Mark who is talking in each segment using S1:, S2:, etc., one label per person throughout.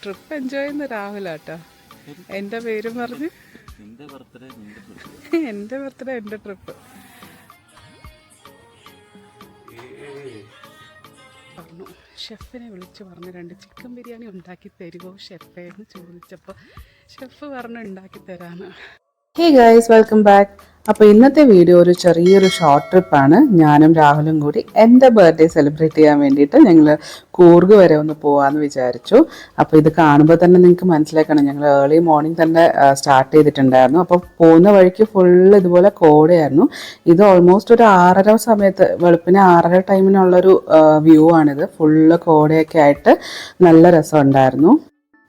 S1: Trip enjoy ചെയ്യുന്ന രാഹുലാട്ടോ. എൻ്റെ പേരും പറഞ്ഞ് എൻ്റെ ബർത്ത്ഡേ എൻ്റെ ട്രിപ്പ് പറഞ്ഞു. ഷെഫിനെ വിളിച്ച് പറഞ്ഞു 2 ചിക്കൻ ബിരിയാണി ഉണ്ടാക്കി തരുമോ ഷെഫേ എന്ന് ചോദിച്ചപ്പോൾ ഷെഫ് പറഞ്ഞു ഉണ്ടാക്കി തരാമെന്ന്.
S2: Hey guys, welcome back. അപ്പോൾ ഇന്നത്തെ വീഡിയോ ഒരു ചെറിയൊരു ഷോർട്ട് ട്രിപ്പാണ്. ഞാനും രാഹുലും കൂടി എൻ്റെ ബർത്ത്ഡേ സെലിബ്രേറ്റ് ചെയ്യാൻ വേണ്ടിയിട്ട് ഞങ്ങൾ കൂർഗ് വരെ ഒന്ന് പോകാമെന്ന് വിചാരിച്ചു. അപ്പോൾ ഇത് കാണുമ്പോൾ തന്നെ നിങ്ങൾക്ക് മനസ്സിലാക്കണം, ഞങ്ങൾ ഏർലി മോർണിംഗ് തന്നെ സ്റ്റാർട്ട് ചെയ്തിട്ടുണ്ടായിരുന്നു. അപ്പോൾ പോകുന്ന വഴിക്ക് ഫുള്ള് ഇതുപോലെ കോടയായിരുന്നു. ഇത് ഓൾമോസ്റ്റ് ഒരു 6:30 സമയത്ത്, വെളുപ്പിന് 6:30 ടൈമിനുള്ളൊരു വ്യൂ ആണിത്. ഫുള്ള് കോടയൊക്കെ ആയിട്ട് നല്ല രസമുണ്ടായിരുന്നു.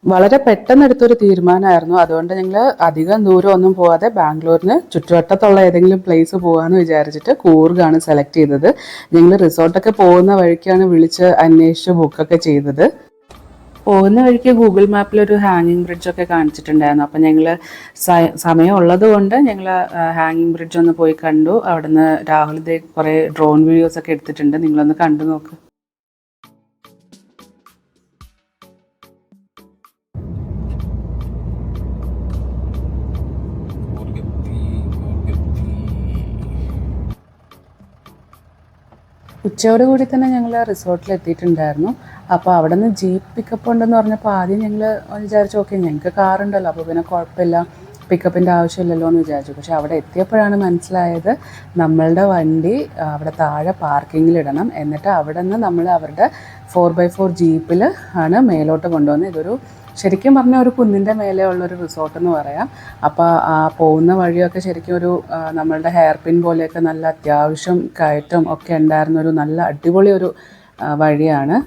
S2: വളരെ പെട്ടെന്ന് എടുത്തൊരു തീരുമാനമായിരുന്നു. അതുകൊണ്ട് ഞങ്ങൾ അധികം ദൂരം ഒന്നും പോവാതെ ബാംഗ്ലൂരിന് ചുറ്റുവട്ടത്തുള്ള ഏതെങ്കിലും പ്ലേസ് പോകാമെന്ന് വിചാരിച്ചിട്ട് കൂർഗാണ് സെലക്ട് ചെയ്തത്. ഞങ്ങൾ റിസോർട്ടൊക്കെ പോകുന്ന വഴിക്കാണ് വിളിച്ച് അന്വേഷിച്ച് ബുക്കൊക്കെ ചെയ്തത്. പോകുന്ന വഴിക്ക് ഗൂഗിൾ മാപ്പിലൊരു ഹാങ്ങിങ് ബ്രിഡ്ജൊക്കെ കാണിച്ചിട്ടുണ്ടായിരുന്നു. അപ്പം ഞങ്ങൾ സമയം ഉള്ളത് കൊണ്ട് ഞങ്ങൾ ഹാങ്ങിങ് ബ്രിഡ്ജ് ഒന്ന് പോയി കണ്ടു. അവിടുന്ന് രാഹുൽ കുറേ ഡ്രോൺ വീഡിയോസൊക്കെ എടുത്തിട്ടുണ്ട്, നിങ്ങളൊന്ന് കണ്ടു നോക്ക്. ഉച്ചയോടുകൂടി തന്നെ ഞങ്ങൾ റിസോർട്ടിൽ എത്തിയിട്ടുണ്ടായിരുന്നു. അപ്പോൾ അവിടെ നിന്ന് ജീപ്പ് പിക്കപ്പ് ഉണ്ടെന്ന് പറഞ്ഞപ്പോൾ ആദ്യം ഞങ്ങൾ വിചാരിച്ചു ഓക്കെ ഞങ്ങൾക്ക് കാറുണ്ടല്ലോ, അപ്പോൾ പിന്നെ കുഴപ്പമില്ല, പിക്കപ്പിൻ്റെ ആവശ്യമില്ലല്ലോ എന്ന് വിചാരിച്ചു. പക്ഷേ അവിടെ എത്തിയപ്പോഴാണ് മനസ്സിലായത് നമ്മളുടെ വണ്ടി അവിടെ താഴെ പാർക്കിങ്ങിലിടണം. എന്നിട്ട് അവിടെ നിന്ന് നമ്മൾ അവരുടെ 4x4 ജീപ്പിൽ ആണ് മേലോട്ട് കൊണ്ടുവന്നത്. ഇതൊരു ശരിക്കും പറഞ്ഞാൽ ഒരു കുന്നിൻ്റെ മേലെ ഉള്ളൊരു റിസോർട്ട് എന്ന് പറയാം. അപ്പോൾ ആ പോകുന്ന വഴിയൊക്കെ ശരിക്കും ഒരു നമ്മളുടെ ഹെയർ പിൻ പോലെയൊക്കെ നല്ല അത്യാവശ്യം കയറ്റം ഒക്കെ ഉണ്ടായിരുന്നൊരു നല്ല അടിപൊളി ഒരു വഴിയാണ്.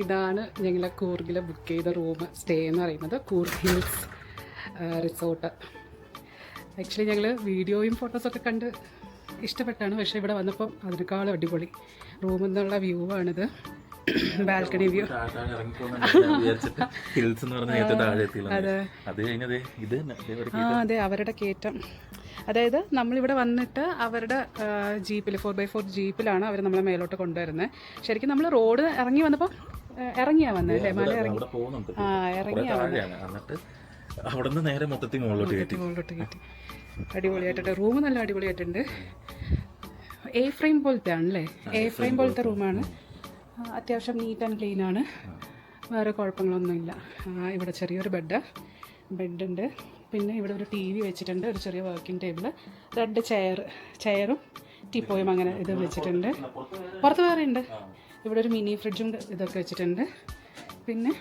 S1: ഇതാണ് ഞങ്ങളെ കൂർഗിൽ ബുക്ക് ചെയ്ത റൂം സ്റ്റേ എന്ന് പറയുന്നത്, കൂർഗ് ഹിൽസ് റിസോർട്ട്. ആക്ച്വലി ഞങ്ങൾ വീഡിയോയും ഫോട്ടോസൊക്കെ കണ്ട് ഇഷ്ടപ്പെട്ടാണ്, പക്ഷേ ഇവിടെ വന്നപ്പം അതിനേക്കാളും അടിപൊളി റൂമിൽ നിന്നുള്ള വ്യൂ ആണിത്. Balcony view. അതെ, അവരുടെ കയറ്റം. അതായത് നമ്മളിവിടെ വന്നിട്ട് അവരുടെ ജീപ്പിൽ 4x4 ജീപ്പിലാണ് അവർ നമ്മളെ മേലോട്ട് കൊണ്ടുവരുന്നത്. ശരിക്കും നമ്മൾ റോഡ് ഇറങ്ങി വന്നപ്പോൾ ഇറങ്ങിയാ വന്നത് അല്ലേ, മല ഇറങ്ങി ഇറങ്ങിയാ വന്നത്.
S3: അവിടെ നിന്ന് നേരെ മൊത്തത്തിൽ മുകളിലോട്ട്
S1: കയറ്റി. അടിപൊളിയായിട്ടുണ്ട് റൂം, നല്ല അടിപൊളിയായിട്ടുണ്ട്. എ ഫ്രെയിം പോലത്തെ ആണല്ലേ, എ ഫ്രെയിം പോലത്തെ റൂമാണ്. അത്യാവശ്യം നീറ്റ് ആൻഡ് ക്ലീൻ ആണ്, വേറെ കുഴപ്പങ്ങളൊന്നുമില്ല. ഇവിടെ ചെറിയൊരു ബെഡുണ്ട്. പിന്നെ ഇവിടെ ഒരു TV വെച്ചിട്ടുണ്ട്, ഒരു ചെറിയ വർക്കിംഗ് ടേബിൾ, 2 ചെയറും ടീപ്പോയും അങ്ങനെ ഇത് വെച്ചിട്ടുണ്ട്. പുറത്ത് വേറെ ഉണ്ട്. ഇവിടെ ഒരു മിനി ഫ്രിഡ്ജും ഇതൊക്കെ വെച്ചിട്ടുണ്ട്. പിന്നെ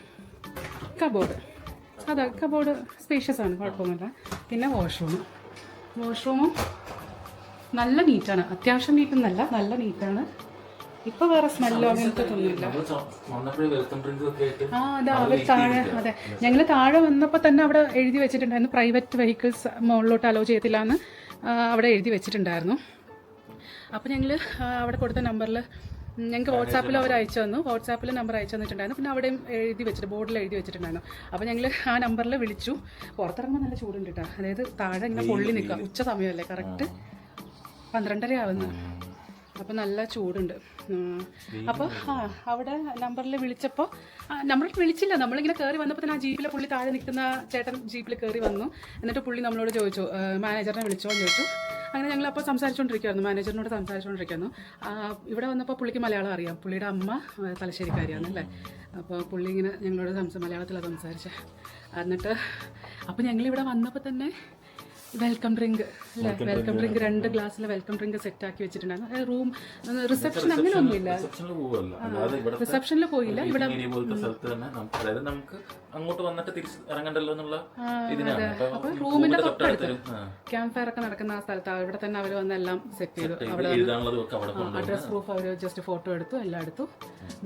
S1: കബോർഡ് സ്പേഷ്യസ് ആണ്, കുഴപ്പമൊന്നുമില്ല. പിന്നെ വാഷ്റൂമും നല്ല നീറ്റാണ്, അത്യാവശ്യം നീറ്റൊന്നല്ല, നല്ല നീറ്റാണ്. ഇപ്പൊ വേറെ സ്മെല്ലോ അങ്ങനത്തെ ഒന്നുമില്ല. അതെ, അവർ താഴെ, അതെ ഞങ്ങൾ താഴെ വന്നപ്പോൾ തന്നെ അവിടെ എഴുതി വെച്ചിട്ടുണ്ടായിരുന്നു പ്രൈവറ്റ് വെഹിക്കിൾസ് മുകളിലോട്ട് അലോ ചെയ്യത്തില്ല എന്ന് അവിടെ എഴുതി വെച്ചിട്ടുണ്ടായിരുന്നു. അപ്പോൾ ഞങ്ങൾ അവിടെ കൊടുത്ത നമ്പറിൽ ഞങ്ങൾക്ക് വാട്സാപ്പിൽ അവർ അയച്ചു തന്നു. വാട്സാപ്പിൽ നമ്പർ അയച്ചു തന്നിട്ടുണ്ടായിരുന്നു. പിന്നെ അവിടെയും ബോർഡിൽ എഴുതി വെച്ചിട്ടുണ്ടായിരുന്നു. അപ്പോൾ ഞങ്ങൾ ആ നമ്പറിൽ വിളിച്ചു. പുറത്തിറങ്ങുമ്പോൾ നല്ല ചൂടുണ്ട് കേട്ടോ. അതായത് താഴെ ഇങ്ങനെ പൊള്ളി നിൽക്കുക, ഉച്ച സമയമല്ലേ കറക്റ്റ്. 12:30 ആവുന്നു. അപ്പോൾ നല്ല ചൂടുണ്ട്. അപ്പോൾ അവിടെ നമ്പറിൽ വിളിച്ചപ്പോൾ നമ്മൾ വിളിച്ചില്ല, നമ്മളിങ്ങനെ കയറി വന്നപ്പോൾ തന്നെ ആ ജീപ്പിലെ പുള്ളി താഴെ നിൽക്കുന്ന ചേട്ടൻ ജീപ്പിൽ കയറി വന്നു. എന്നിട്ട് പുള്ളി നമ്മളോട് ചോദിച്ചു മാനേജറിനെ വിളിച്ചോ എന്ന് ചോദിച്ചു. അങ്ങനെ ഞങ്ങളപ്പോൾ സംസാരിച്ചുകൊണ്ടിരിക്കുകയായിരുന്നു, മാനേജറിനോട് സംസാരിച്ചുകൊണ്ടിരിക്കുന്നു. ഇവിടെ വന്നപ്പോൾ പുള്ളിക്ക് മലയാളം അറിയാം, പുള്ളിയുടെ അമ്മ തലശ്ശേരിക്കാരിയാണ് അല്ലേ. അപ്പോൾ പുള്ളി ഇങ്ങനെ ഞങ്ങളോട് മലയാളത്തിലാണ് സംസാരിച്ചത്. എന്നിട്ട് അപ്പോൾ ഞങ്ങളിവിടെ വന്നപ്പോൾ തന്നെ വെൽക്കം ഡ്രിങ്ക് അല്ലേ, വെൽക്കം ഡ്രിങ്ക് 2 ഗ്ലാസ്സിൽ വെൽക്കം ഡ്രിങ്ക് സെറ്റാക്കി വെച്ചിട്ടുണ്ടായിരുന്നു. റൂം റിസപ്ഷൻ അങ്ങനെ ഒന്നുമില്ല, റിസപ്ഷനിൽ പോയില്ല. ഇവിടെ
S3: നമുക്ക് അങ്ങോട്ട് വന്നിട്ട് തിരിച്ച് ഇറങ്ങണ്ടല്ലോ എന്നുള്ള ഇതിനാണ്.
S1: അപ്പോൾ റൂമിന്റെ തൊട്ടടുത്ത് ക്യാമ്പ് ഫയർ ഒക്കെ നടക്കുന്ന ആ സ്ഥലത്ത് ഇവിടെ തന്നെ അവർ വന്ന് എല്ലാം സെറ്റ് ചെയ്തു. അവിടെ അഡ്രസ് പ്രൂഫ് അവർ ജസ്റ്റ് ഫോട്ടോ എടുത്തു, എല്ലാം എടുത്തു.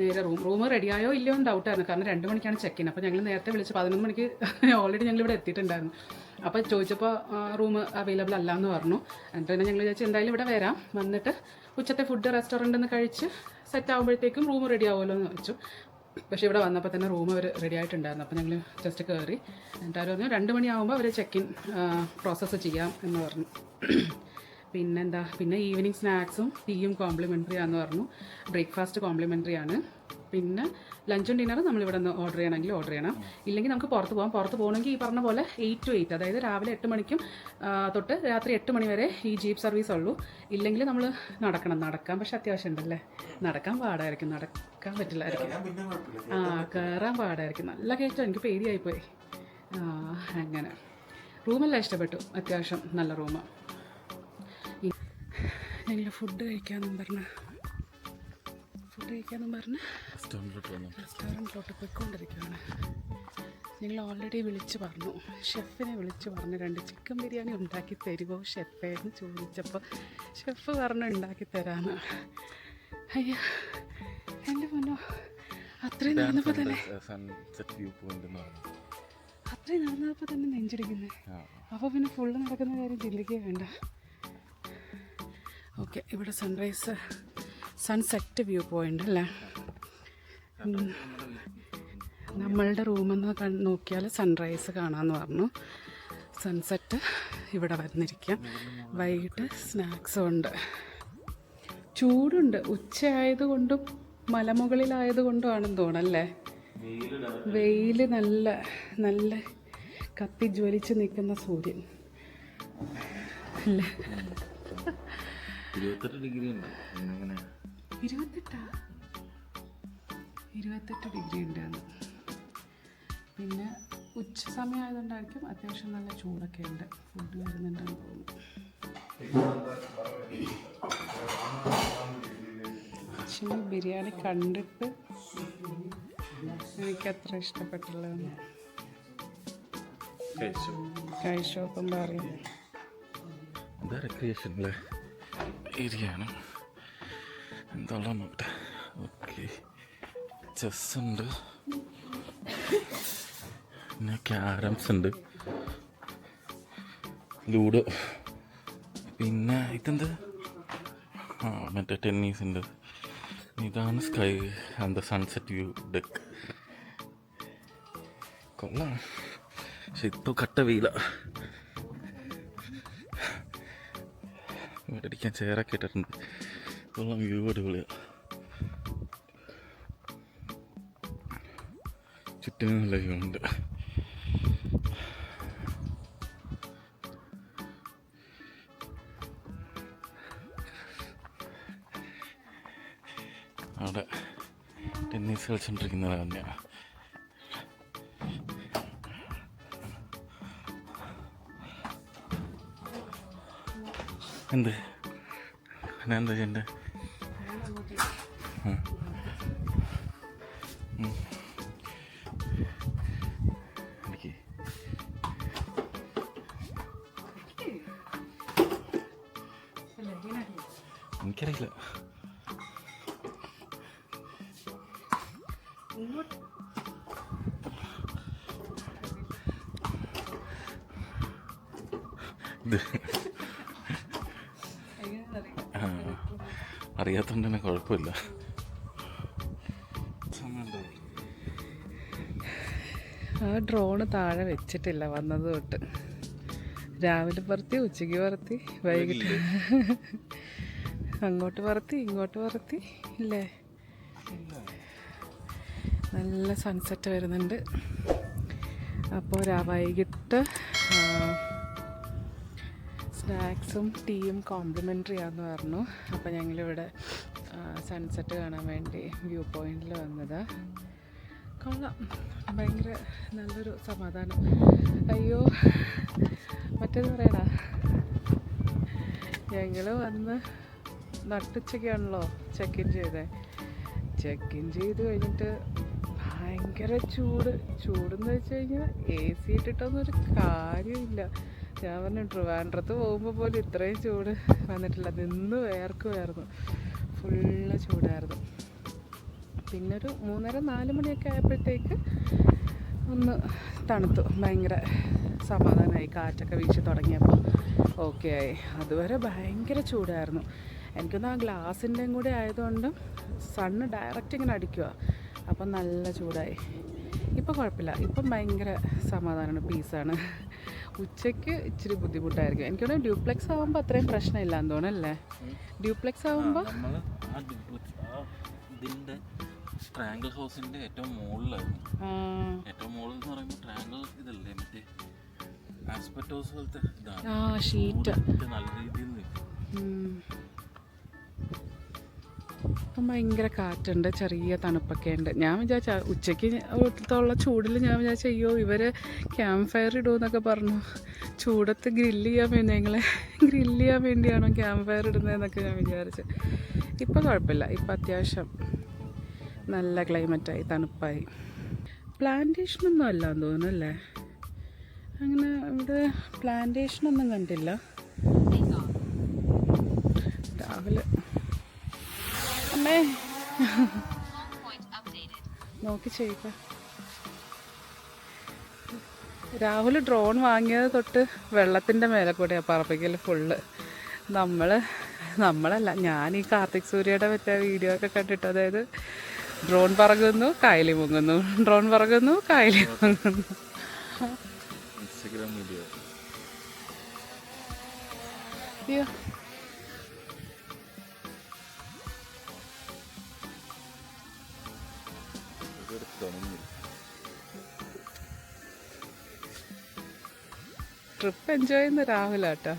S1: നേരെ റൂം റെഡിയായോ ഇല്ലയോ എന്ന് ഡൗട്ടായിരുന്നു, കാരണം 2 മണിക്കാണ് ചെക്ക് ഇൻ. അപ്പോൾ ഞങ്ങൾ നേരത്തെ വിളിച്ച് 11 മണിക്ക് ഓൾറെഡി ഞങ്ങൾ ഇവിടെ എത്തിയിട്ടുണ്ടായിരുന്നു. അപ്പോൾ ചോദിച്ചപ്പോൾ റൂം അവൈലബിൾ അല്ല എന്ന് പറഞ്ഞു. എന്നിട്ട് തന്നെ ഞങ്ങൾ വിചാരിച്ചു എന്തായാലും ഇവിടെ വരാം, വന്നിട്ട് ഉച്ചത്തെ ഫുഡ് റെസ്റ്റോറൻറ്റിൽ നിന്ന് കഴിച്ച് സെറ്റ് ആകുമ്പോഴത്തേക്കും റൂം റെഡി ആവുമല്ലോ എന്ന് വെച്ചു. പക്ഷേ ഇവിടെ വന്നപ്പോൾ തന്നെ റൂം അവർ റെഡി ആയിട്ടുണ്ടായിരുന്നു. അപ്പോൾ ഞങ്ങൾ ജസ്റ്റ് കയറി. എന്നിട്ട് അവർ പറഞ്ഞു 2 മണിയാകുമ്പോൾ അവർ ചെക്ക് ഇൻ പ്രോസസ്സ് ചെയ്യാം എന്ന് പറഞ്ഞു. പിന്നെന്താ, പിന്നെ ഈവനിങ് സ്നാക്സും ടീയും കോംപ്ലിമെൻ്ററി ആണെന്ന് പറഞ്ഞു. ബ്രേക്ക്ഫാസ്റ്റ് കോംപ്ലിമെൻ്ററി ആണ്. പിന്നെ ലഞ്ചും ഡിന്നറും നമ്മളിവിടെ നിന്ന് ഓർഡർ ചെയ്യണമെങ്കിൽ ഓർഡർ ചെയ്യണം, ഇല്ലെങ്കിൽ നമുക്ക് പുറത്ത് പോകാം. പുറത്ത് പോകണമെങ്കിൽ ഈ പറഞ്ഞ പോലെ 8 to 8, അതായത് രാവിലെ 8 മണിക്കും തൊട്ട് രാത്രി 8 മണി വരെ ഈ ജീപ്പ് സർവീസ് ഉള്ളൂ. ഇല്ലെങ്കിൽ നമ്മൾ നടക്കാൻ പക്ഷെ അത്യാവശ്യം ഉണ്ടല്ലേ, നടക്കാൻ പാടായിരിക്കും, നടക്കാൻ പറ്റില്ലായിരിക്കും. കയറാൻ പാടായിരിക്കും, നല്ല കയറ്റം, എനിക്ക് പേടിയായിപ്പോയി. അങ്ങനെ റൂമെല്ലാം ഇഷ്ടപ്പെട്ടു, അത്യാവശ്യം നല്ല റൂമാണ്. ഞങ്ങൾ ഫുഡ് കഴിക്കാമെന്നും പറഞ്ഞ് റെസ്റ്റോറൻറ്റിലോട്ട് പോയിക്കൊണ്ടിരിക്കുകയാണ്. ഞങ്ങൾ ഓൾറെഡി വിളിച്ച് പറഞ്ഞു, ഷെഫിനെ വിളിച്ച് പറഞ്ഞു 2 ചിക്കൻ ബിരിയാണി ഉണ്ടാക്കി തരുമോ ഷെഫേ എന്ന് ചോദിച്ചപ്പോൾ ഷെഫ് പറഞ്ഞു ഉണ്ടാക്കി തരാമെന്ന്. അയ്യോ എൻ്റെ മുന്നോ, അത്രയും നടന്നപ്പോൾ തന്നെ നെഞ്ചിടിക്കുന്നത്. അപ്പോൾ പിന്നെ ഫുള്ള് നടക്കുന്ന കാര്യം ചിന്തിക്കുക വേണ്ട. ഓക്കെ, ഇവിടെ സൺസെറ്റ് വ്യൂ പോയിൻ്റ് അല്ലേ. നമ്മളുടെ റൂമിൽ നിന്ന് നോക്കിയാൽ സൺറൈസ് കാണാമെന്ന് പറഞ്ഞു. സൺസെറ്റ് ഇവിടെ വന്നിരിക്കാം. വൈകിട്ട് സ്നാക്സും ഉണ്ട്. ചൂടുണ്ട്, ഉച്ചയായതുകൊണ്ടും മലമുകളിലായതുകൊണ്ടും ആണെന്ന് തോന്നല്ലേ. വെയിൽ നല്ല കത്തി ജ്വലിച്ച് നിൽക്കുന്ന സൂര്യൻ അല്ലേ.
S3: 28 ഡിഗ്രി ഉണ്ട്.
S1: 28 ഡിഗ്രി ഉണ്ട്. പിന്നെ ഉച്ച സമയം ആയതുകൊണ്ടായിരിക്കും അത്യാവശ്യം നല്ല ചൂടൊക്കെ ഉണ്ട്. ഫുഡ് വരുന്നുണ്ടെന്ന് തോന്നുന്നു. പക്ഷേ ബിരിയാണി കണ്ടിട്ട് എനിക്കത്ര ഇഷ്ടപ്പെട്ടില്ല. കഴിച്ചോപ്പം പറയും
S3: റിക്രിയേഷനിലെ ഏരിയയാണ്. എന്താണോ നോക്കട്ടെ. ഓക്കെ, ചെസ് ഉണ്ട്, പിന്നെ ക്യാരംസ് ഉണ്ട്, ലൂഡോ, പിന്നെ ഇതെന്ത് മറ്റേ ടെന്നീസ് ഉണ്ട്. ഇതാണ് sky and the sunset view deck. കൊള്ളാം, പക്ഷെ ഇപ്പോൾ കട്ട വെയില. ഇവിടെ ഇരിക്കാൻ ചെയറൊക്കെ ഇട്ടിട്ടുണ്ട്. കൊള്ളാം, വ്യൂ അടിപൊളിയാണ്. ചുറ്റിനും നല്ല വ്യൂ ഉണ്ട്. അവിടെ ടെന്നീസ് കളിച്ചോണ്ടിരിക്കുന്നത് തന്നെയാണ്. എന്ത് ഞാൻ എന്താ ചെയ്യണ്ടേ? എനിക്കറിയില്ല. ഇത് അറിയാത്തോണ്ട് തന്നെ കുഴപ്പമില്ല.
S1: ആ ഡ്രോണ് താഴെ വെച്ചിട്ടില്ല വന്നത് തൊട്ട്. രാവിലെ പറത്തി, ഉച്ചയ്ക്ക് പറത്തി, വൈകിട്ട് അങ്ങോട്ട് പറത്തി ഇങ്ങോട്ട് പറത്തി ഇല്ലേ? നല്ല സൺസെറ്റ് വരുന്നുണ്ട്. അപ്പോൾ വൈകിട്ട് സ്നാക്സും ടീയും കോംപ്ലിമെൻ്ററി ആണെന്ന് പറഞ്ഞു. അപ്പോൾ ഞങ്ങളിവിടെ സൺസെറ്റ് കാണാൻ വേണ്ടി വ്യൂ പോയിന്റിൽ വന്നത്. കൊള്ളാം, ഭയങ്കര നല്ലൊരു സമാധാനം. അയ്യോ മറ്റേത് പറയണ, ഞങ്ങൾ വന്ന് നട്ടുച്ചയ്ക്കാണല്ലോ ചെക്ക് ഇൻ ചെയ്ത് ഭയങ്കര ചൂടെന്ന് വെച്ച് കഴിഞ്ഞാൽ AC ഇട്ടിട്ടൊന്നും ഒരു കാര്യമില്ല. ഞാൻ പറഞ്ഞു ട്രിവാൻഡ്രത്ത് പോകുമ്പോൾ പോലും ഇത്രയും ചൂട് വന്നിട്ടില്ല. നിന്ന് വേർക്കുമായിരുന്നു, ഫുള്ള് ചൂടായിരുന്നു. പിന്നെ ഒരു 3:30-4 മണിയൊക്കെ ആയപ്പോഴത്തേക്ക് ഒന്ന് തണുത്തു, ഭയങ്കര സമാധാനമായി. കാറ്റൊക്കെ വീശി തുടങ്ങിയപ്പോൾ ഓക്കെ ആയി. അതുവരെ ഭയങ്കര ചൂടായിരുന്നു. എനിക്കൊന്ന് ആ ഗ്ലാസിൻ്റെയും കൂടെ ആയതുകൊണ്ട് സണ്ണ് ഡയറക്റ്റ് ഇങ്ങനെ അടിക്കുക, അപ്പം നല്ല ചൂടായി. ഇപ്പം കുഴപ്പമില്ല, ഇപ്പം ഭയങ്കര സമാധാനമാണ്, പീസാണ്. ഉച്ചയ്ക്ക് ഇച്ചിരി ബുദ്ധിമുട്ടായിരിക്കും. എനിക്കൊന്ന് ഡ്യൂപ്ലെക്സ് ആകുമ്പോൾ അത്രയും പ്രശ്നമില്ല എന്ന് തോന്നുന്നല്ലേ? ഡ്യൂപ്ലെക്സ് ആകുമ്പോൾ
S3: ട്രയാങ്കിൾ ഹൗസിന്റെ ഏറ്റവും മുകളിലായിരുന്നു. ഏറ്റവും മുകളിൽ എന്ന് പറയുമ്പോൾ ട്രയാങ്കിൾ ഇതല്ലേ, മറ്റേ ആസ്പെറ്റോസ് പോലത്തെ ഇതാണ്,
S1: ഷീറ്റ്
S3: നല്ല രീതിയിൽ നിൽക്കും.
S1: ഇപ്പം ഭയങ്കര കാറ്റുണ്ട്, ചെറിയ തണുപ്പൊക്കെ ഉണ്ട്. ഞാൻ വിചാരിച്ച ഉച്ചയ്ക്ക് ഉള്ള ചൂടിൽ ഞാൻ വിചാരിച്ച അയ്യോ ഇവർ ക്യാമ്പ് ഫയർ ഇടുമെന്നൊക്കെ പറഞ്ഞു. ചൂടത്ത് ഗ്രില്ല് ചെയ്യാൻ വേണ്ടിയാണോ ക്യാമ്പ് ഫയർ ഇടുന്നതെന്നൊക്കെ ഞാൻ വിചാരിച്ചു. ഇപ്പം കുഴപ്പമില്ല, ഇപ്പം അത്യാവശ്യം നല്ല ക്ലൈമറ്റായി, തണുപ്പായി. പ്ലാന്റേഷനൊന്നും അല്ല എന്ന് തോന്നുന്നു അല്ലേ? അങ്ങനെ ഇവിടെ പ്ലാന്റേഷനൊന്നും കണ്ടില്ല. രാവിലെ അമ്മേ നോക്കി ചെയ്യുക. രാഹുൽ ഡ്രോൺ വാങ്ങിയത് തൊട്ട് വെള്ളത്തിൻ്റെ മേലെ കൂടെയാണ് പറപ്പിക്കൽ ഫുള്ള്. നമ്മളല്ല, ഞാൻ ഈ കാർത്തിക് സൂര്യയുടെ മറ്റേ വീഡിയോ ഒക്കെ കണ്ടിട്ട്, അതായത് ഡ്രോൺ പറകുന്നു കായലി മുങ്ങുന്നു, ഡ്രോൺ പറകുന്നു കായലി മുങ്ങുന്നു.
S3: Instagram video.
S1: അയ്യോ ട്രിപ്പ് എൻജോയ് ചെയ്യുന്ന രാഹുലാട്ടോ.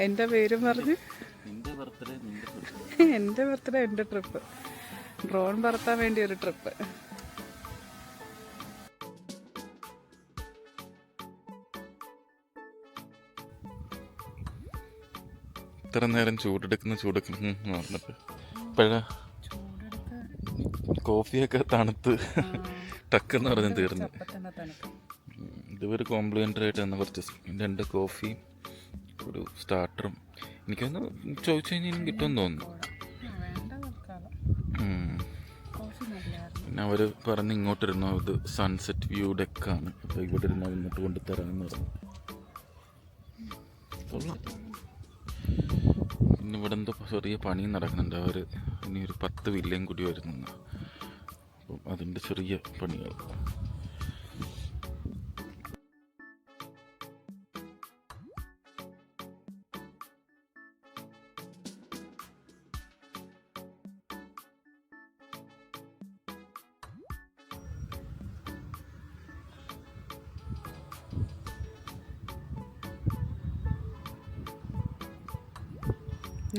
S1: എൻ്റെ പേരും പറഞ്ഞ് എൻ്റെ ബർത്ത്ഡേ എൻ്റെ ട്രിപ്പ്, ഡ്രോൺ പറത്താൻ വേണ്ടി ഒരു ട്രിപ്പ്.
S3: ഇത്ര നേരം ചൂടെടുക്കുന്നു പറഞ്ഞിട്ട് ഇപ്പോഴാ കോഫിയൊക്കെ തണുത്ത് ടക്കെന്ന് പറഞ്ഞ് തീർന്നു. ഇതൊരു കോംപ്ലിമെൻ്ററി ആയിട്ട് തന്ന കുറച്ച് 2 കോഫി, ഒരു സ്റ്റാർട്ടറും. എനിക്കൊന്ന് ചോദിച്ചു കഴിഞ്ഞാൽ എനിക്ക് കിട്ടുമെന്ന് തോന്നുന്നു. പിന്നെ അവർ പറഞ്ഞ് ഇങ്ങോട്ടിരുന്നോ, ഇത് സൺസെറ്റ് വ്യൂ ഡെക്കാണ്, അപ്പോൾ ഇവിടെ ഇരുന്നോ ഇങ്ങോട്ട് കൊണ്ടുതരാമെന്ന് പറഞ്ഞു. പിന്നെ ഇവിടെ എന്തോ ചെറിയ പണിയും നടക്കുന്നുണ്ട്. അവർ ഇനി ഒരു 10 വില്ലയും കൂടി വരുന്നു, അപ്പം അതിൻ്റെ ചെറിയ പണികൾ.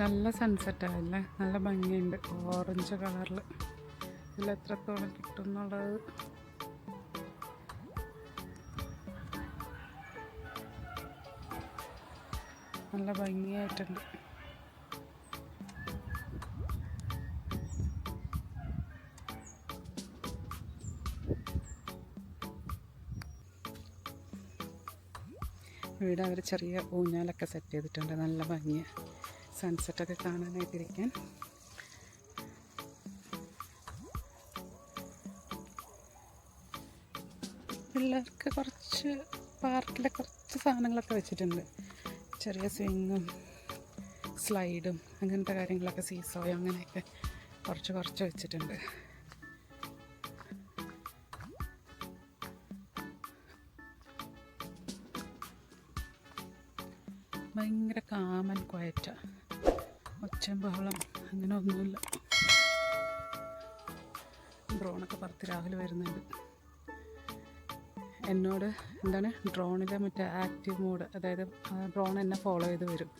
S1: നല്ല സൺസെറ്റാണല്ലേ, നല്ല ഭംഗിയുണ്ട്. ഓറഞ്ച് കളറിൽ ഇതിലെത്രത്തോളം കിട്ടും എന്നുള്ളത് നല്ല ഭംഗിയായിട്ടുണ്ട്. ഇവിടെ അവർ ചെറിയ ഊഞ്ഞാലൊക്കെ സെറ്റ് ചെയ്തിട്ടുണ്ട്, നല്ല ഭംഗിയാണ് സൺസെറ്റൊക്കെ കാണാനായിട്ടിരിക്കാൻ. പിള്ളേർക്ക് കുറച്ച് പാർക്കിലെ കുറച്ച് സാധനങ്ങളൊക്കെ വെച്ചിട്ടുണ്ട്, ചെറിയ സ്വിങ്ങും സ്ലൈഡും അങ്ങനത്തെ കാര്യങ്ങളൊക്കെ, സീസോയും അങ്ങനെയൊക്കെ കുറച്ച് വെച്ചിട്ടുണ്ട്. ഭയങ്കര കാമൻ ക്വയറ്റാണ്, ഒച്ചയും ബഹളം അങ്ങനെ ഒന്നുമില്ല. ഡ്രോണൊക്കെ പറത്തി രാവിലെ വരുന്നുണ്ട്. എന്നോട് എന്താണ് ഡ്രോണിലെ മറ്റേ ആക്റ്റീവ് മോഡ്, അതായത് ഡ്രോൺ എന്നെ ഫോളോ ചെയ്ത് വരും.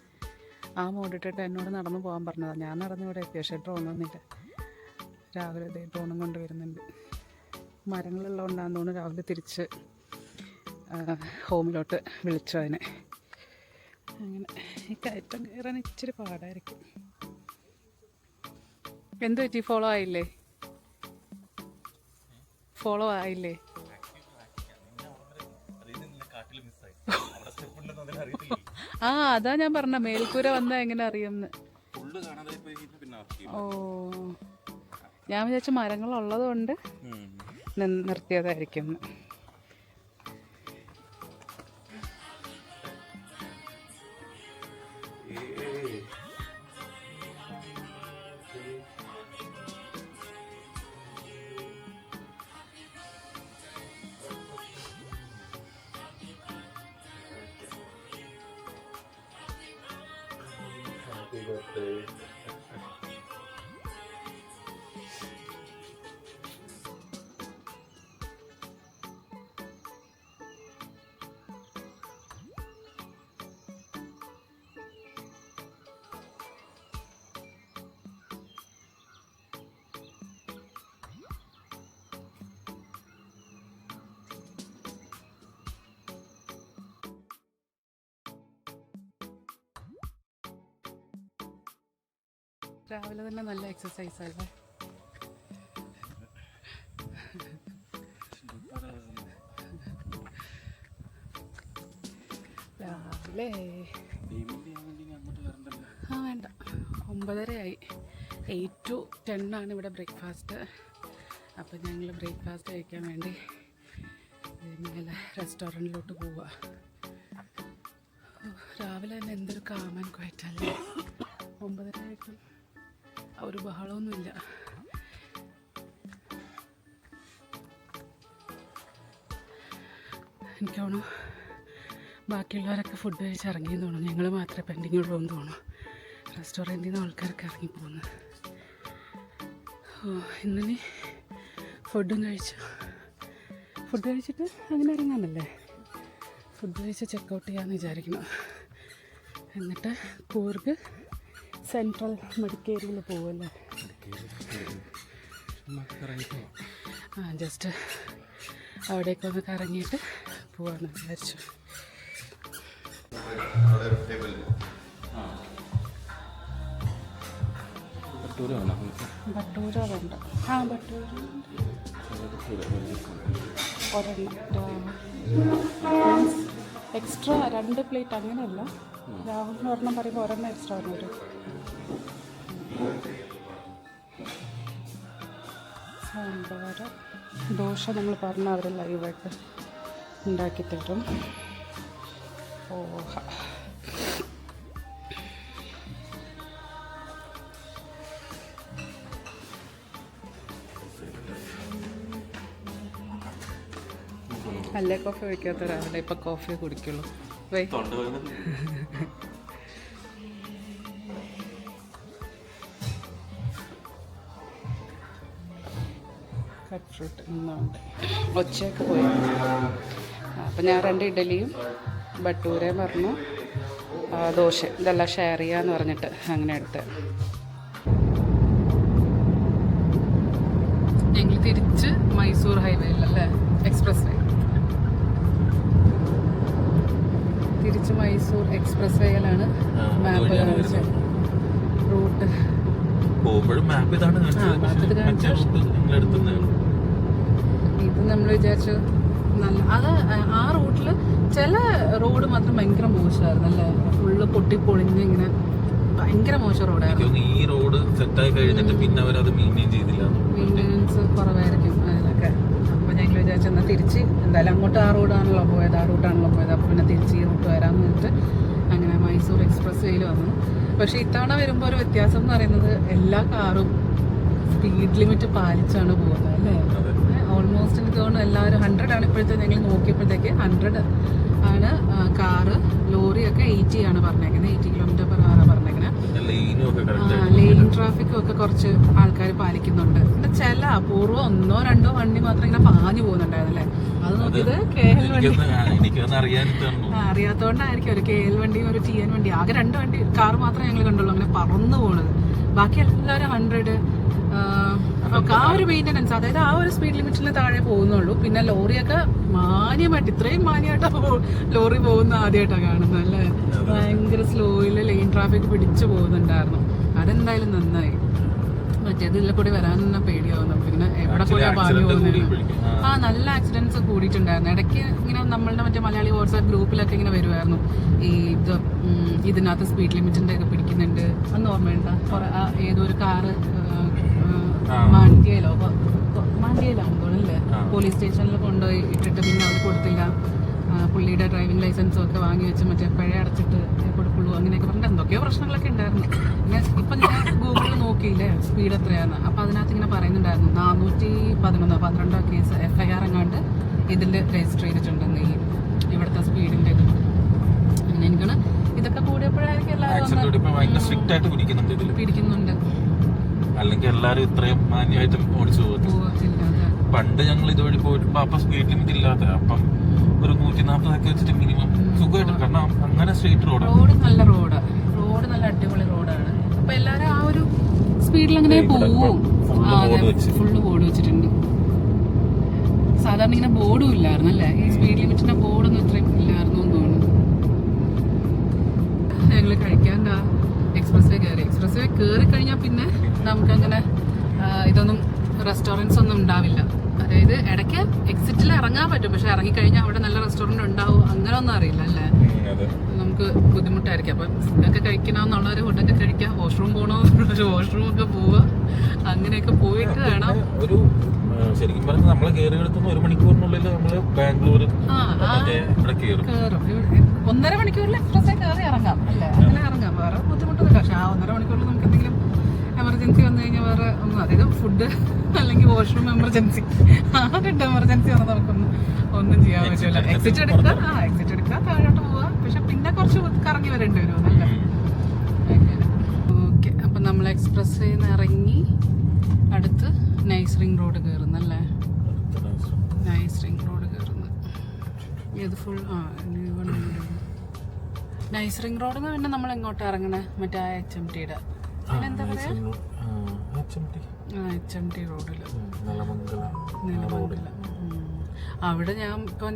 S1: ആ മോഡ് ഇട്ടിട്ട് എന്നോട് നടന്നു പോകാൻ പറഞ്ഞതാണ്. ഞാൻ നടന്നു ഇവിടെ എത്തി, പക്ഷേ ഡ്രോണൊന്നുമില്ല. രാവിലെ ഇതേ ഡ്രോണും കൊണ്ട് വരുന്നുണ്ട്. മരങ്ങളുള്ളതുകൊണ്ടാണെന്ന് തോന്നുന്നു രാവിലെ തിരിച്ച് ഹോമിലോട്ട് വിളിച്ചു അതിനെ. അങ്ങനെ ഈ കയറ്റം കയറാൻ ഇച്ചിരി പാടായിരിക്കും. എന്ത് പറ്റി? ഫോളോ ആയില്ലേ? ഫോളോ ആയില്ലേ? ആ അതാ ഞാൻ പറഞ്ഞ മേൽക്കൂര വന്നാൽ എങ്ങനെ അറിയുമെന്ന്. ഓ, ഞാൻ വിചാരിച്ച മരങ്ങളുള്ളത് കൊണ്ട് നിർത്തിയതായിരിക്കും. രാവിലെ തന്നെ നല്ല എക്സസൈസ് അല്ലേ? രാവിലെ വേണ്ട, 9:30 8 to 10 ആണ് ഇവിടെ ബ്രേക്ക്ഫാസ്റ്റ്. അപ്പം ഞങ്ങൾ ബ്രേക്ക്ഫാസ്റ്റ് കഴിക്കാൻ വേണ്ടി മേലെ റെസ്റ്റോറൻറ്റിലോട്ട് പോവുക. രാവിലെ തന്നെ എന്തൊരു കാമൻ ക്വയറ്റല്ലേ. 9:30 ഒരു ബഹളമൊന്നുമില്ല. എനിക്ക് തോന്നുന്നു ബാക്കിയുള്ളവരൊക്കെ ഫുഡ് കഴിച്ച് ഇറങ്ങിയെന്ന് തോന്നുന്നു. ഞങ്ങൾ മാത്രമേ പെൻഡിങ് ഉള്ളൂ എന്ന് തോന്നുന്നു. റെസ്റ്റോറൻറ്റിൽ നിന്ന് ആൾക്കാരൊക്കെ ഇറങ്ങിപ്പോകുന്നു. ഓ, ഇന്നിനി ഫുഡും കഴിച്ചു. ഫുഡ് കഴിച്ചിട്ട് അങ്ങനെ ഇറങ്ങാനല്ലേ? ഫുഡ് കഴിച്ച് ചെക്കൗട്ട് ചെയ്യാമെന്ന് വിചാരിക്കണം. എന്നിട്ട് കൂർഗ് സെൻട്രൽ മെഡിക്കേരിയിൽ പോകുമല്ലേ? ജസ്റ്റ് അവിടേക്കൊന്ന് കറങ്ങിയിട്ട് പോവാമെന്ന് വിചാരിച്ചു. ബട്ടൂര വേണ്ട. ബട്ടൂര ഒരെണ്ണം എക്സ്ട്രാ 2 പ്ലേറ്റ് അങ്ങനെയല്ല. രാഹുലിന് ഒരെണ്ണം പറയുമ്പോൾ ഒരെണ്ണം എക്സ്ട്രാ വരും. സാമ്പാർ, ദോശ നമ്മൾ പറഞ്ഞാൽ അവർ ലൈവായിട്ട് ഉണ്ടാക്കി തരും. പോഹ, അല്ലേ കോഫി വയ്ക്കാത്ത രാവിലെ ഇപ്പം കോഫി കുടിക്കുള്ളൂ. വൈ കട്ട് ഫ്രൂട്ട് ഇന്നുണ്ട്. ഒച്ചയൊക്കെ പോയി. അപ്പം ഞാൻ 2 ഇഡലിയും ബട്ടൂരയും പറഞ്ഞു, ദോശ ഇതെല്ലാം ഷെയർ ചെയ്യാന്ന് പറഞ്ഞിട്ട് അങ്ങനെ എടുത്ത് ഞങ്ങൾ തിരിച്ച് മൈസൂർ ഹൈവേയിലല്ലേ, എക്സ്പ്രസ് വേ തിരിച്ച് മൈസൂർ എക്സ്പ്രസ് വേയിലാണ് മാപ്പ് കാണിച്ചത്. റൂട്ട് ഇത് നമ്മൾ വിചാരിച്ചു നല്ല അത് ആ റൂട്ടിൽ ചില റോഡ് മാത്രം ഭയങ്കര മോശമായിരുന്നു അല്ലേ? ഫുള്ള് പൊട്ടിപ്പൊളിഞ്ഞ് ഇങ്ങനെ ഭയങ്കര മോശം റോഡായിരുന്നു.
S3: ഈ റോഡ് സെറ്റായി കഴിഞ്ഞിട്ട് പിന്നെ അവരത്
S1: മെയിൻ്റെനൻസ് കുറവായിരിക്കും അതിനൊക്കെ. അപ്പോൾ ഞങ്ങൾ വിചാരിച്ചു എന്നാൽ തിരിച്ച് എന്തായാലും അങ്ങോട്ട് ആ റൂട്ടാണല്ലോ പോയത്, അപ്പോൾ പിന്നെ തിരിച്ച് ഈ റൂട്ട് വരാമെന്ന് വെച്ചിട്ട് അങ്ങനെ മൈസൂർ എക്സ്പ്രസ് വേയിൽ വന്നു. പക്ഷേ ഇത്തവണ വരുമ്പോൾ ഒരു വ്യത്യാസം എന്ന് പറയുന്നത് എല്ലാ കാറും സ്പീഡ് ലിമിറ്റ് പാലിച്ചാണ് പോകുന്നത് അല്ലേ? ഓൾമോസ്റ്റ് എനിക്ക് തോന്നുന്നു എല്ലാവരും 100 ആണ്. ഇപ്പോഴത്തെ ഞങ്ങൾ നോക്കിയപ്പോഴത്തേക്ക് 100 ആണ് കാറ്. ലോറിയൊക്കെ 80 ആണ് പറഞ്ഞേക്കുന്നത്. 80 km/h പറഞ്ഞേക്കുന്നത്.
S3: ലൈനും ഒക്കെ കറക്റ്റ്
S1: ലൈൻ ട്രാഫിക്കും ഒക്കെ കുറച്ച് ആൾക്കാർ പാലിക്കുന്നുണ്ട്. പിന്നെ ചില അപൂർവം 1-2 വണ്ടി മാത്രം ഇങ്ങനെ പാഞ്ഞു പോകുന്നുണ്ടായിരുന്നല്ലേ. അത് നോക്കിയത് KL വണ്ടി
S3: എനിക്കൊന്നും അറിയാനിട്ടാണോ
S1: അറിയാത്തോണ്ടായിരിക്കും. ഒരു KL വണ്ടിയും ഒരു TN വണ്ടി, ആകെ 2 വണ്ടി കാർ മാത്രമേ ഞങ്ങൾ കണ്ടുള്ളൂ അങ്ങനെ പറന്നു പോണത്. ബാക്കി എല്ലാവരും 100 ഒക്കെ ആ ഒരു മെയിൻ്റനൻസ്, അതായത് ആ ഒരു സ്പീഡ് ലിമിറ്റിന് താഴെ പോകുന്നുള്ളൂ. പിന്നെ ലോറിയൊക്കെ മാന്യമായിട്ട്, ഇത്രയും മാന്യമായിട്ടാണ് ലോറി പോകുന്ന ആദ്യമായിട്ടാണ് കാണുന്നത് അല്ലേ. ഭയങ്കര സ്ലോയിൽ ലൈൻ ട്രാഫിക് പിടിച്ചു പോകുന്നുണ്ടായിരുന്നു. അതെന്തായാലും നന്നായി. മറ്റേത് ഇതിൽ കൂടി വരാൻ തന്നെ പേടിയാവും നമുക്ക്. ഇങ്ങനെ എവിടെ കൂടെ പാഞ്ഞു പോകുന്നത്. നല്ല ആക്സിഡൻസ് കൂടിയിട്ടുണ്ടായിരുന്നു. ഇടയ്ക്ക് ഇങ്ങനെ നമ്മളുടെ മറ്റേ മലയാളി വാട്സാപ്പ് ഗ്രൂപ്പിലൊക്കെ ഇങ്ങനെ വരുമായിരുന്നു ഈ ഇതിനകത്ത് സ്പീഡ് ലിമിറ്റിന്റെ ഒക്കെ പിടിക്കുന്നുണ്ട്. അന്ന് ഓർമ്മയുണ്ടോ? ഏതോ ഒരു കാറ് മാണ്ടിയയിലാണെന്ന് തോന്നുന്നില്ലേ, പോലീസ് സ്റ്റേഷനിൽ കൊണ്ടുപോയി ഇട്ടിട്ട് പിന്നെ അവർ കൊടുത്തില്ല. പുള്ളിയുടെ ഡ്രൈവിംഗ് ലൈസൻസും ഒക്കെ വാങ്ങി വെച്ച് മറ്റേ പഴയ അടച്ചിട്ട് കൊടുക്കുള്ളൂ അങ്ങനെയൊക്കെ പറഞ്ഞിട്ട് എന്തൊക്കെയോ പ്രശ്നങ്ങളൊക്കെ ഉണ്ടായിരുന്നു. പിന്നെ ഇപ്പം ഞാൻ ഗൂഗിളിൽ നോക്കിയില്ലേ സ്പീഡ് എത്രയാണ്. അപ്പം അതിനകത്ത് ഇങ്ങനെ പറയുന്നുണ്ടായിരുന്നു 411 കേസ് FIR എങ്ങാണ്ട് ഇതിൽ രജിസ്റ്റർ ചെയ്തിട്ടുണ്ടെന്ന് ഈ ഇവിടുത്തെ സ്പീഡിൻ്റെ ഇത്. അങ്ങനെ എനിക്കാണ് ഇതൊക്കെ കൂടിയപ്പോഴായിരിക്കും എല്ലാവരും പിടിക്കുന്നുണ്ട്.
S3: അല്ലെങ്കിൽ എല്ലാരും ഇത്രയും മാന്യമായിട്ടും ഓടിച്ചു പോകത്തില്ല. പണ്ട് ഞങ്ങൾ ഇതുവഴി പോയിട്ട് അപ്പൊ സ്പീഡ് ലിമിറ്റ് ഇല്ലാത്ത അപ്പം ഒരു 140 ഒക്കെ വെച്ചിട്ട് മിനിമം സുഖമായിട്ട്, കാരണം അങ്ങനെ സ്ട്രീറ്റ്
S1: റോഡ് നല്ല റോഡ് നല്ല അടിപൊളി റോഡാണ്. അപ്പൊ എല്ലാരും ആ ഒരു സ്പീഡിൽ അങ്ങനെ പോവും. ഫുള്ള് ബോർഡ് വെച്ചിട്ടുണ്ട്. സാധാരണ ഇങ്ങനെ ബോർഡും ഇല്ലായിരുന്നു അല്ലേ, ഈ സ്പീഡ് ലിമിറ്റിന്റെ ബോർഡൊന്നും ഇത്രയും ഇല്ലായിരുന്നു എന്ന് തോന്നുന്നു. ഞങ്ങള് കഴിക്കാണ്ടാ എക്സ്പ്രസ് വേ കയറി കഴിഞ്ഞാൽ പിന്നെ നമുക്കങ്ങനെ ഇതൊന്നും റെസ്റ്റോറൻറ്റ്സ് ഒന്നും ഉണ്ടാവില്ല. അതായത് ഇടയ്ക്ക് എക്സിറ്റിൽ ഇറങ്ങാൻ പറ്റും, പക്ഷെ ഇറങ്ങിക്കഴിഞ്ഞാൽ അവിടെ നല്ല റെസ്റ്റോറൻറ്റ് ഉണ്ടാവും അങ്ങനെ ഒന്നും അറിയില്ല അല്ലേ. നമുക്ക് ബുദ്ധിമുട്ടായിരിക്കും. അപ്പം ഫുഡൊക്കെ കഴിക്കണമെന്നുള്ളവർ ഫുഡൊക്കെ കഴിക്കാം, വാഷ്റൂം പോകണോ വാഷ്റൂം ഒക്കെ പോവുക, അങ്ങനെയൊക്കെ പോയിട്ട് വേണം.
S3: ഒരു ശരിക്കും പറഞ്ഞാൽ നമ്മള് കയറി എടുത്തുന്ന 1 മണിക്കൂറിനുള്ളിൽ നമ്മള് ബാംഗ്ലൂർ കയറും.
S1: 1.5 മണിക്കൂറിൽ എക്സ്പ്രസ് കയറി ഇറങ്ങാം അല്ലേ, അങ്ങനെ ഇറങ്ങാം. വേറെ ബുദ്ധിമുട്ടൊന്നുമില്ല. പക്ഷെ ആ 1.5 മണിക്കൂറിൽ നമുക്ക് എന്തെങ്കിലും എമർജൻസി വന്നു കഴിഞ്ഞാൽ വേറെ ഒന്നും, അതായത് ഫുഡ് അല്ലെങ്കിൽ വാഷ്റൂം എമർജൻസി, ആ 2 എമർജൻസി വന്നാൽ ഒന്നും ചെയ്യാൻ പറ്റില്ല. എക്സിറ്റ് എടുക്കുക താഴോട്ട് പോവുക. പക്ഷെ പിന്നെ കുറച്ച് കറങ്ങി വരേണ്ടി വരും അല്ലേ. ഓക്കെ, അപ്പം നമ്മൾ എക്സ്പ്രസ് നിന്ന് ഇറങ്ങി അടുത്ത് നൈസ് റിംഗ് റോഡ് കയറുന്നല്ലേ. നൈസ് റിംഗ് റോഡ് കയറുന്നു. ഇത് ഫുൾ നൈസ് റിംഗ് റോഡിൽ നിന്ന് പിന്നെ നമ്മൾ എങ്ങോട്ടാണ് ഇറങ്ങണേ? മറ്റേ HMTയുടെ അതിനെന്താ പറയാ, HMT റോഡില്, നിലമംഗലം. അവിടെ ഞാൻ ഇപ്പം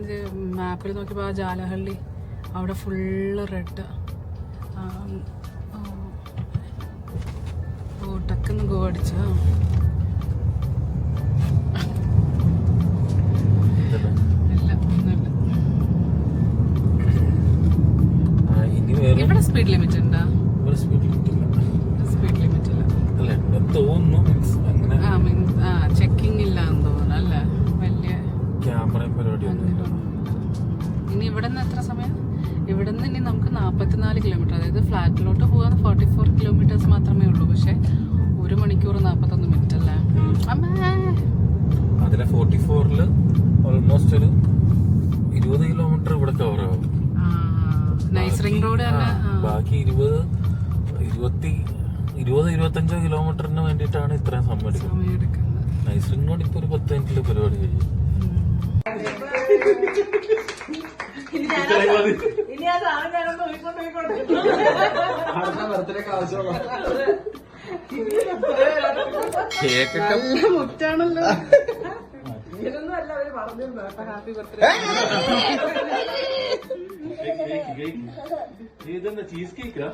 S1: മാപ്പിൽ നോക്കിയപ്പോൾ ആ ജാലഹള്ളി അവിടെ ഫുള്ള് റെഡ്. ടക്കെന്ന് ഗോ അടിച്ച ഇവിടെ സ്പീഡ് ലിമിറ്റ് ഉണ്ടോ? സ്പീഡ് ലിമിറ്റ് ഇല്ല ചെക്കിംഗ് ഇല്ല എന്ന് തോന്നുന്നു അല്ലേ. വലിയ ഇനി ഇവിടെ നിന്ന് എത്ര സമയം? ഇവിടെ നിന്ന് ഇനി നമുക്ക് 44 കിലോമീറ്റർ, അതായത് ഫ്ലാറ്റിലോട്ട് പോകാൻ 44 കിലോമീറ്റേഴ്സ് മാത്രമേ ഉള്ളൂ. പക്ഷെ 1 മണിക്കൂർ 41 മിനിറ്റ് അല്ലേ.
S3: അതിലെ 44-ല് ഓൾമോസ്റ്റ് ഒരു 20 കിലോമീറ്റർ ഇവിടെ കവർ ആവും.
S1: നൈസ് റിംഗ് റോഡ് തന്നെ.
S3: ബാക്കി 20-25 കിലോമീറ്ററിന് വേണ്ടിയിട്ടാണ് ഇത്രയും സമയം എടുക്കുന്നത്. നൈസ് റിംഗ് റോഡ് ഇപ്പൊ ഒരു 10 മിനിറ്റില് പരിപാടി കഴിയും.
S1: നല്ല മുറ്റാണല്ലോ. Happy birthday.
S3: ഇതെന്താ ചീസ് കേക്കാ?